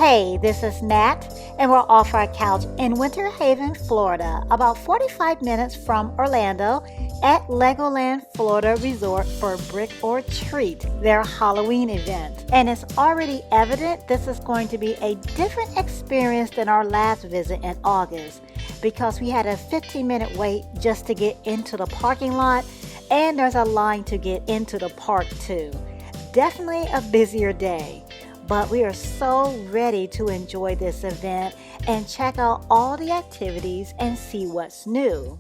Hey, this is Nat, and we're off our couch in Winter Haven, Florida, about 45 minutes from Orlando at Legoland Florida Resort for Brick or Treat, their Halloween event. And it's already evident this is going to be a different experience than our last visit in August, because we had a 15-minute wait just to get into the parking lot, and there's a line to get into the park too. Definitely a busier day. But we are so ready to enjoy this event and check out all the activities and see what's new.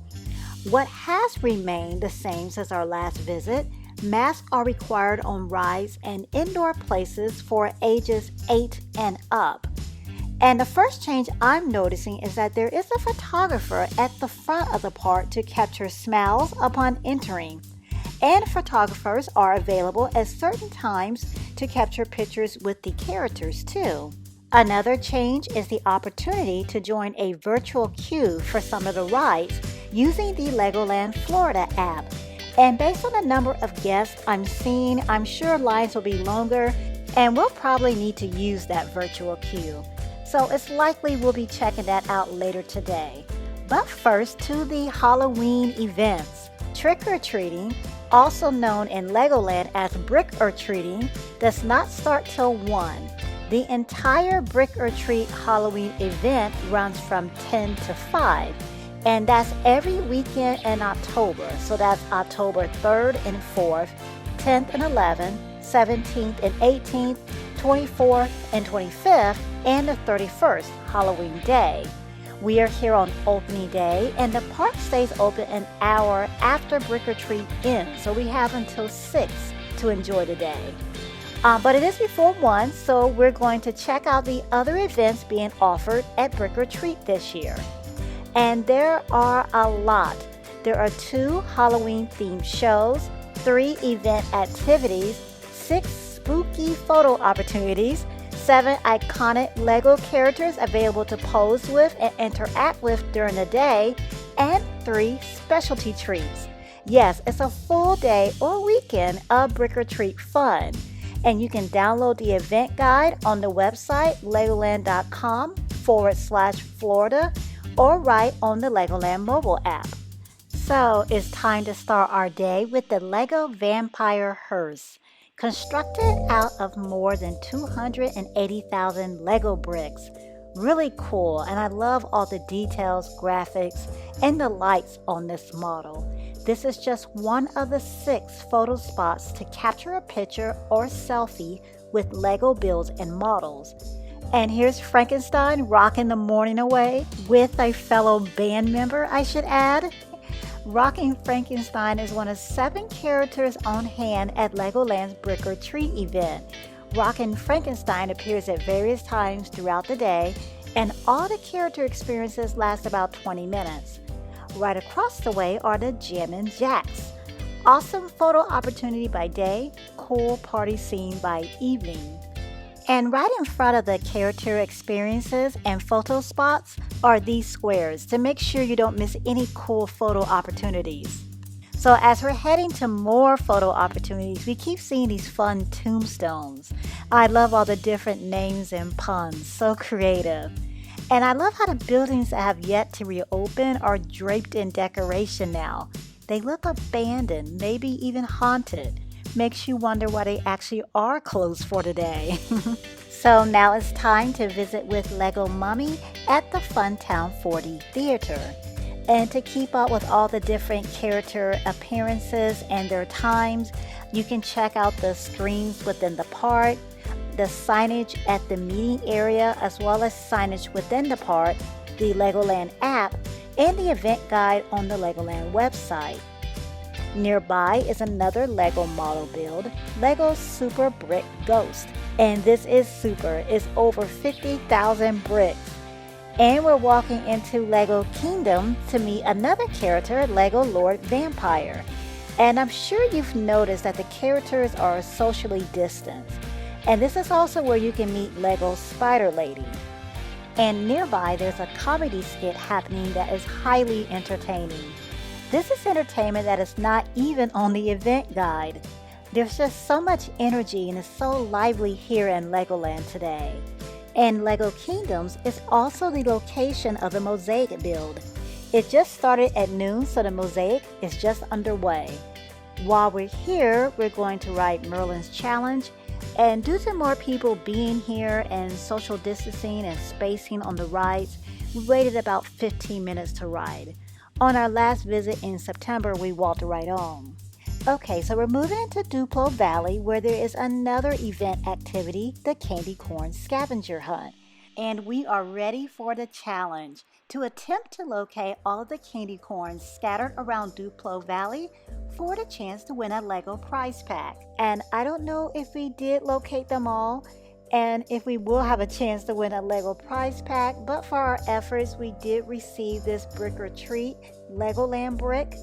What has remained the same since our last visit, masks are required on rides and indoor places for ages 8 and up. And the first change I'm noticing is that there is a photographer at the front of the park to capture smiles upon entering. And photographers are available at certain times to capture pictures with the characters too. Another change is the opportunity to join a virtual queue for some of the rides using the Legoland Florida app. And based on the number of guests I'm seeing, I'm sure lines will be longer and we'll probably need to use that virtual queue. So it's likely we'll be checking that out later today. But first, to the Halloween events. Trick-or-treating, also known in Legoland as brick-or-treating, does not start till 1. The entire brick-or-treat Halloween event runs from 10 to 5, and that's every weekend in October. So that's October 3rd and 4th, 10th and 11th, 17th and 18th, 24th and 25th, and the 31st, Halloween Day. We are here on opening day, and the park stays open an hour after Brick or Treat ends, so we have until 6 to enjoy the day. But it is before 1, so we're going to check out the other events being offered at Brick or Treat this year. And there are a lot. There are 2 Halloween-themed shows, 3 event activities, 6 spooky photo opportunities, 7 iconic Lego characters available to pose with and interact with during the day, and 3 specialty treats. Yes, it's a full day or weekend of Brick or Treat fun. And you can download the event guide on the website legoland.com/Florida or right on the Legoland mobile app. So it's time to start our day with the Lego Vampire Hearse. Constructed out of more than 280,000 Lego bricks. Really cool, and I love all the details, graphics, and the lights on this model. This is just one of the 6 photo spots to capture a picture or selfie with Lego builds and models. And here's Frankenstein rocking the morning away with a fellow band member, I should add. Rocking Frankenstein is one of 7 characters on hand at Legoland's Brick or Treat event. Rockin' Frankenstein appears at various times throughout the day, and all the character experiences last about 20 minutes. Right across the way are the Jammin' Jacks. Awesome photo opportunity by day, cool party scene by evening. And right in front of the character experiences and photo spots are these squares to make sure you don't miss any cool photo opportunities. So as we're heading to more photo opportunities, we keep seeing these fun tombstones. I love all the different names and puns, so creative. And I love how the buildings that have yet to reopen are draped in decoration now. They look abandoned, maybe even haunted. Makes you wonder why they actually are closed for today. So now it's time to visit with Lego Mummy at the Funtown 4D Theater. And to keep up with all the different character appearances and their times, you can check out the screens within the park, the signage at the meeting area, as well as signage within the park, the Legoland app, and the event guide on the Legoland website. Nearby is another Lego model build, Lego Super Brick Ghost. And this is super. It's over 50,000 bricks. And we're walking into Lego Kingdom to meet another character, Lego Lord Vampire. And I'm sure you've noticed that the characters are socially distanced. And this is also where you can meet Lego Spider Lady. And nearby there's a comedy skit happening that is highly entertaining. This is entertainment that is not even on the event guide. There's just so much energy and it's so lively here in Legoland today. And LEGO Kingdoms is also the location of the Mosaic build. It just started at noon, so the Mosaic is just underway. While we're here, we're going to ride Merlin's Challenge, and due to more people being here and social distancing and spacing on the rides, we waited about 15 minutes to ride. On our last visit in September, we walked right on. Okay, so we're moving into Duplo Valley, where there is another event activity, the Candy Corn Scavenger Hunt. And we are ready for the challenge to attempt to locate all of the candy corns scattered around Duplo Valley for the chance to win a LEGO prize pack. And I don't know if we did locate them all and if we will have a chance to win a LEGO prize pack, but for our efforts, we did receive this Brick or Treat Legoland brick,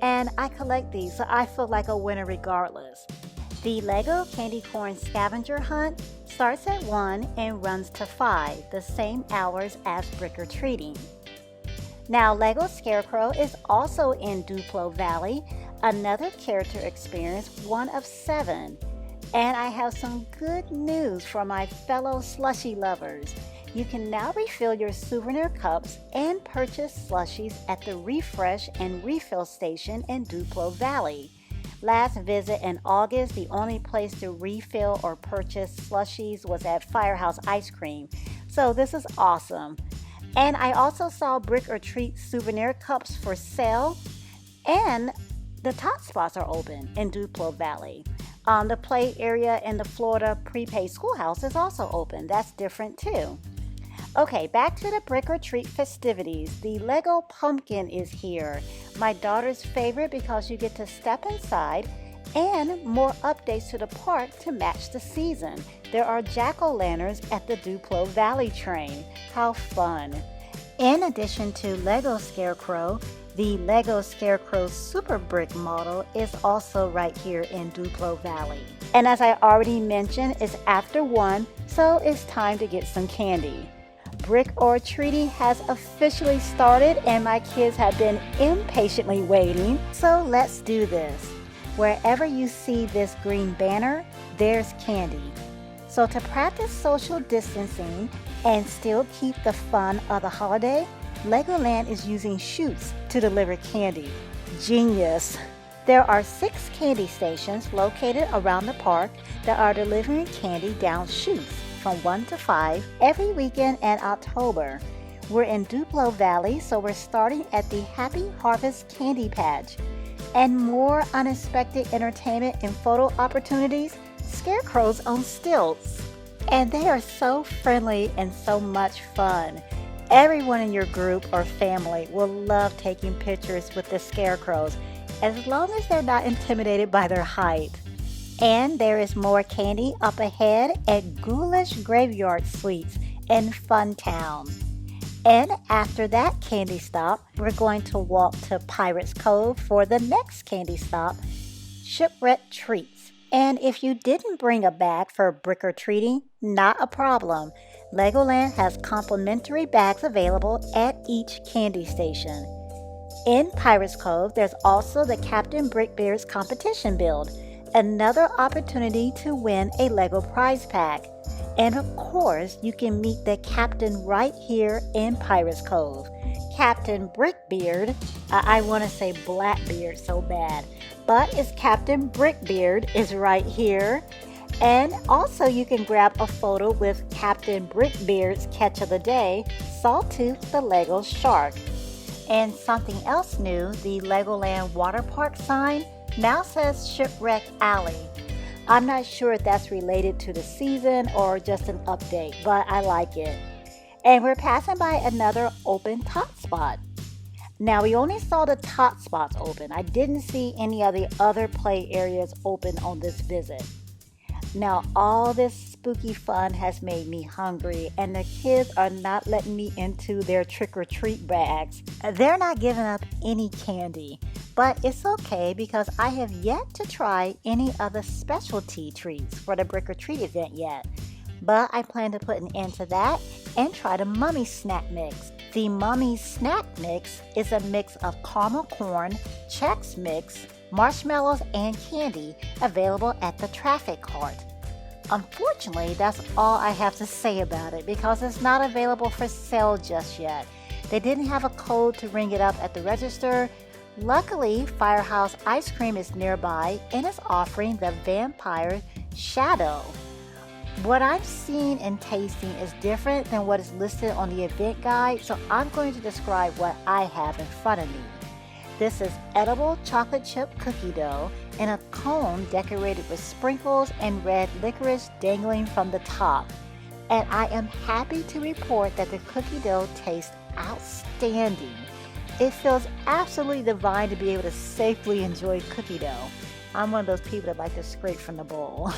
and I collect these, so I feel like a winner regardless. The LEGO Candy Corn Scavenger Hunt starts at 1 and runs to 5, the same hours as Brick or Treating. Now, LEGO Scarecrow is also in Duplo Valley, another character experience, one of 7. And I have some good news for my fellow slushie lovers. You can now refill your souvenir cups and purchase slushies at the Refresh and Refill Station in Duplo Valley. Last visit in August, the only place to refill or purchase slushies was at Firehouse Ice Cream, so this is awesome. And I also saw Brick or Treat souvenir cups for sale, and the Tot Spots are open in Duplo Valley. The play area in the Florida prepaid schoolhouse is also open. That's different too. Okay, back to the Brick or Treat festivities. The Lego Pumpkin is here. My daughter's favorite because you get to step inside, and more updates to the park to match the season. There are jack-o'-lanterns at the Duplo Valley train. How fun. In addition to Lego Scarecrow, the Lego Scarecrow Super Brick model is also right here in Duplo Valley. And as I already mentioned, it's after 1, so it's time to get some candy. Brick or Treating has officially started, and my kids have been impatiently waiting, so let's do this. Wherever you see this green banner, there's candy. So to practice social distancing and still keep the fun of the holiday, Legoland is using chutes to deliver candy. Genius! There are 6 candy stations located around the park that are delivering candy down chutes from 1 to 5 every weekend in October. We're in Duplo Valley, so we're starting at the Happy Harvest Candy Patch. And more unexpected entertainment and photo opportunities, scarecrows on stilts. And they are so friendly and so much fun. Everyone in your group or family will love taking pictures with the scarecrows, as long as they're not intimidated by their height. And there is more candy up ahead at Ghoulish Graveyard Sweets in Funtown. And after that candy stop, we're going to walk to Pirates Cove for the next candy stop, Shipwreck Treats. And if you didn't bring a bag for Brick or Treating, not a problem. Legoland has complimentary bags available at each candy station. In Pirates Cove, there's also the Captain Brickbeard's competition build, another opportunity to win a LEGO prize pack. And of course, you can meet the captain right here in Pirates Cove. Captain Brickbeard, I want to say Blackbeard so bad, but it's Captain Brickbeard is right here. And also you can grab a photo with Captain Brickbeard's catch of the day, Sawtooth the Lego Shark. And something else new, the Legoland Water Park sign now says Shipwreck Alley. I'm not sure if that's related to the season or just an update, but I like it. And we're passing by another open Tot Spot. Now, we only saw the Tot Spots open. I didn't see any of the other play areas open on this visit. Now, all this spooky fun has made me hungry, and the kids are not letting me into their trick-or-treat bags. They're not giving up any candy, but it's okay because I have yet to try any of the specialty treats for the Brick or Treat event yet. But I plan to put an end to that and try the Mummy Snack Mix. The Mummy Snack Mix is a mix of caramel corn, Chex Mix, marshmallows, and candy available at the traffic cart. Unfortunately, that's all I have to say about it because it's not available for sale just yet. They didn't have a code to ring it up at the register. Luckily, Firehouse Ice Cream is nearby and is offering the Vampire Shadow. What I'm seeing and tasting is different than what is listed on the event guide, so I'm going to describe what I have in front of me. This is edible chocolate chip cookie dough in a cone decorated with sprinkles and red licorice dangling from the top. And I am happy to report that the cookie dough tastes outstanding. It feels absolutely divine to be able to safely enjoy cookie dough. I'm one of those people that like to scrape from the bowl.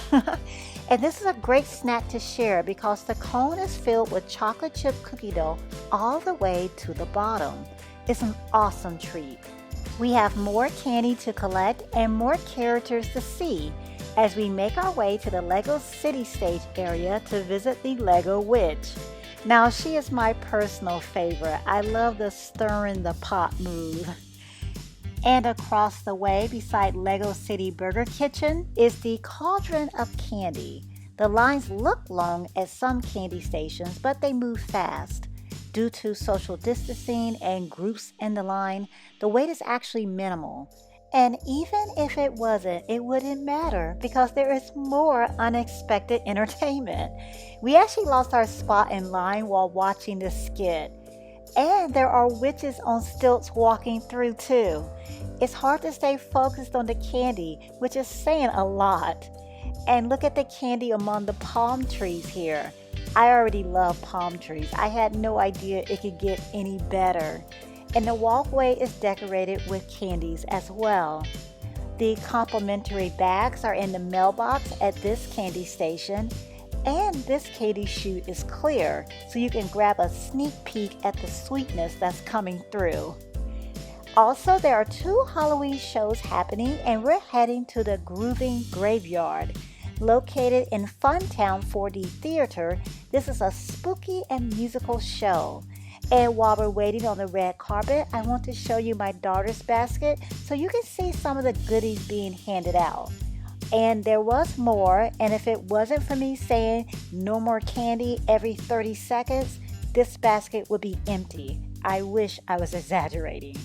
And this is a great snack to share because the cone is filled with chocolate chip cookie dough all the way to the bottom. It's an awesome treat. We have more candy to collect and more characters to see as we make our way to the Lego City Stage area to visit the Lego Witch. Now, she is my personal favorite. I love the stirring the pot move. And across the way, beside Lego City Burger Kitchen, is the Cauldron of Candy. The lines look long at some candy stations, but they move fast. Due to social distancing and groups in the line, the wait is actually minimal. And even if it wasn't, it wouldn't matter because there is more unexpected entertainment. We actually lost our spot in line while watching this skit. And there are witches on stilts walking through too. It's hard to stay focused on the candy, which is saying a lot. And look at the candy among the palm trees here. I already love palm trees. I had no idea it could get any better. And the walkway is decorated with candies as well. The complimentary bags are in the mailbox at this candy station. And this candy chute is clear, so you can grab a sneak peek at the sweetness that's coming through. Also, there are 2 Halloween shows happening, and we're heading to the Grooving Graveyard. Located in Funtown 4D Theater, this is a spooky and musical show. And while we're waiting on the red carpet, I want to show you my daughter's basket so you can see some of the goodies being handed out. And there was more, and if it wasn't for me saying no more candy every 30 seconds, this basket would be empty. I wish I was exaggerating.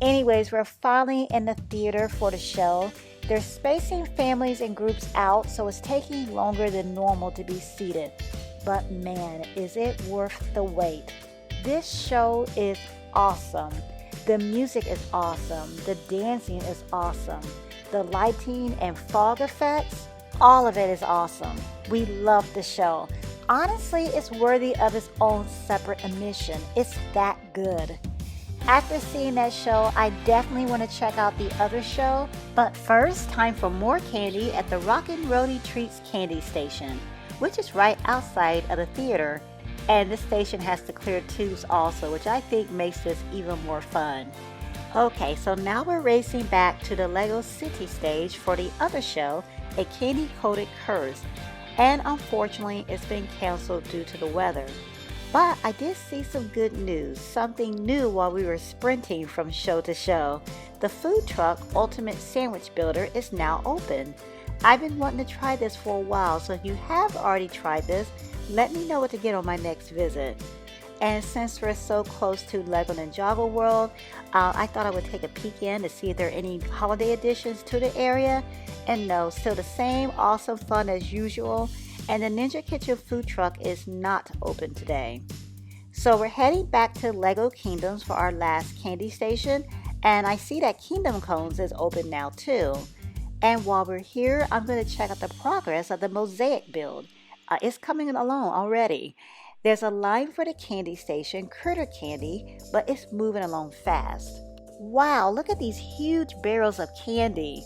Anyways, we're finally in the theater for the show. They're spacing families and groups out, so it's taking longer than normal to be seated. But man, is it worth the wait. This show is awesome. The music is awesome. The dancing is awesome. The lighting and fog effects, all of it is awesome. We love the show. Honestly, it's worthy of its own separate admission. It's that good. After seeing that show, I definitely want to check out the other show. But first, time for more candy at the Rockin' Roadie Treats candy station, which is right outside of the theater. And this station has the clear tubes also, which I think makes this even more fun. Okay, so now we're racing back to the Lego City stage for the other show, A Candy Coated Curse, and unfortunately it's been canceled due to the weather. But I did see some good news, something new while we were sprinting from show to show. The food truck Ultimate Sandwich Builder is now open. I've been wanting to try this for a while, so if you have already tried this, let me know what to get on my next visit. And since we're so close to Lego Ninjago World, I thought I would take a peek in to see if there are any holiday additions to the area. And no, still the same awesome fun as usual. And the Ninja Kitchen food truck is not open today. So we're heading back to Lego Kingdoms for our last candy station. And I see that Kingdom Cones is open now too. And while we're here, I'm going to check out the progress of the Mosaic build. It's coming along already. There's a line for the candy station, Critter Candy, but it's moving along fast. Wow, look at these huge barrels of candy.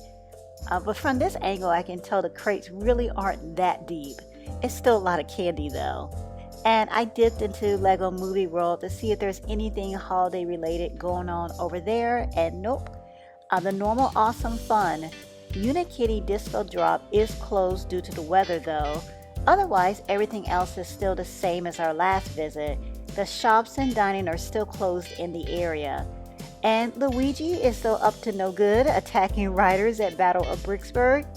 But from this angle, I can tell the crates really aren't that deep. It's still a lot of candy though. And I dipped into Lego Movie World to see if there's anything holiday related going on over there, and nope. The normal awesome fun Unikitty Disco Drop is closed due to the weather though. Otherwise, everything else is still the same as our last visit. The shops and dining are still closed in the area. And Luigi is still up to no good, attacking riders at Battle of Bricksburg.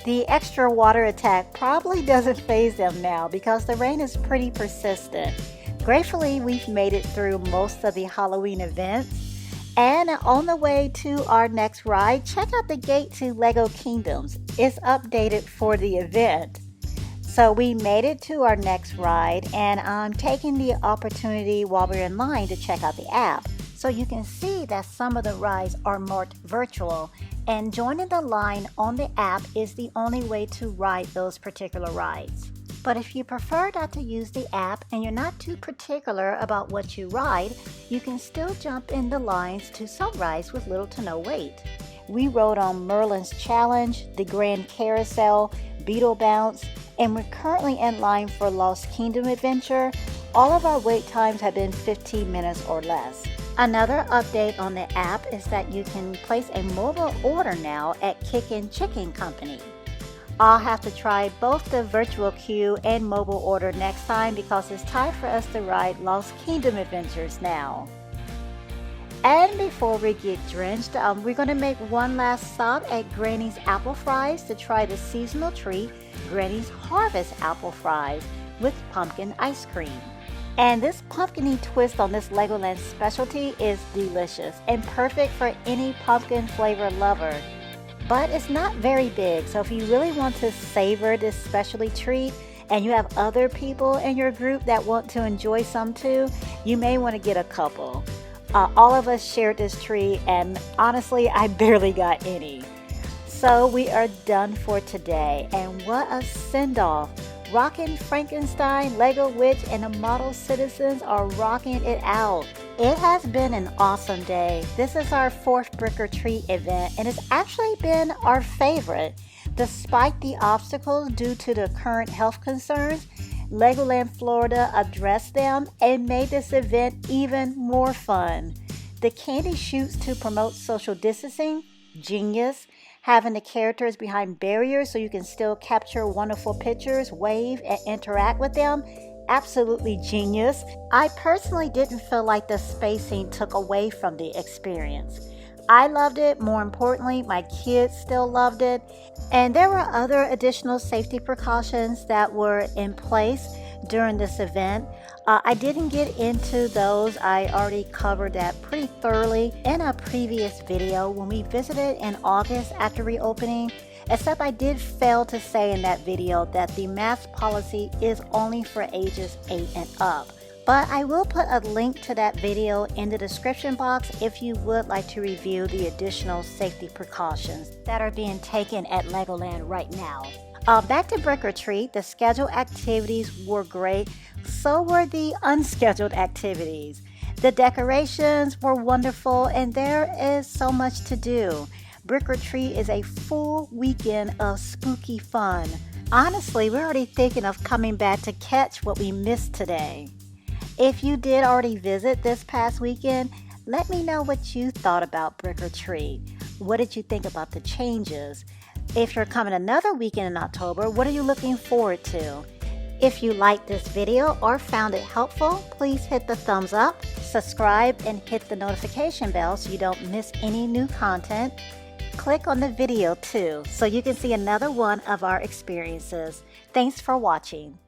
The extra water attack probably doesn't faze them now because the rain is pretty persistent. Gratefully, we've made it through most of the Halloween events. And on the way to our next ride, check out the gate to Lego Kingdoms. It's updated for the event. So we made it to our next ride, and I'm taking the opportunity while we're in line to check out the app. So you can see that some of the rides are marked virtual, and joining the line on the app is the only way to ride those particular rides. But if you prefer not to use the app and you're not too particular about what you ride, you can still jump in the lines to some rides with little to no wait. We rode on Merlin's Challenge, the Grand Carousel, Beetle Bounce, and we're currently in line for Lost Kingdom Adventure. All of our wait times have been 15 minutes or less. Another update on the app is that you can place a mobile order now at Kickin' Chicken Company. I'll have to try both the virtual queue and mobile order next time because it's time for us to ride Lost Kingdom Adventures now. And before we get drenched, we're going to make one last stop at Granny's Apple Fries to try the seasonal treat, Granny's Harvest Apple Fries with pumpkin ice cream. And this pumpkin-y twist on this Legoland specialty is delicious and perfect for any pumpkin flavor lover. But it's not very big, so if you really want to savor this specialty treat and you have other people in your group that want to enjoy some too, you may want to get a couple. All of us shared this treat, and honestly, I barely got any. So we are done for today, and what a send-off. Rockin' Frankenstein, Lego Witch, and the Model Citizens are rocking it out. It has been an awesome day. This is our 4th Brick or Treat event, and it's actually been our favorite. Despite the obstacles due to the current health concerns, Legoland Florida addressed them and made this event even more fun. The candy shoots to promote social distancing, genius. Having the characters behind barriers so you can still capture wonderful pictures, wave, and interact with them, absolutely genius. I personally didn't feel like the spacing took away from the experience. I loved it. More importantly, my kids still loved it. And there were other additional safety precautions that were in place during this event. I didn't get into those. I already covered that pretty thoroughly in a previous video when we visited in August after reopening, except I did fail to say in that video that the mask policy is only for ages 8 and up. But I will put a link to that video in the description box if you would like to review the additional safety precautions that are being taken at Legoland right now. Back to Brick or Treat, the scheduled activities were great, so were the unscheduled activities. The decorations were wonderful, and there is so much to do. Brick or Treat is a full weekend of spooky fun. Honestly, we're already thinking of coming back to catch what we missed today. If you did already visit this past weekend, let me know what you thought about Brick or Treat. What did you think about the changes? If you're coming another weekend in October, what are you looking forward to? If you liked this video or found it helpful, please hit the thumbs up, subscribe, and hit the notification bell so you don't miss any new content. Click on the video too so you can see another one of our experiences. Thanks for watching.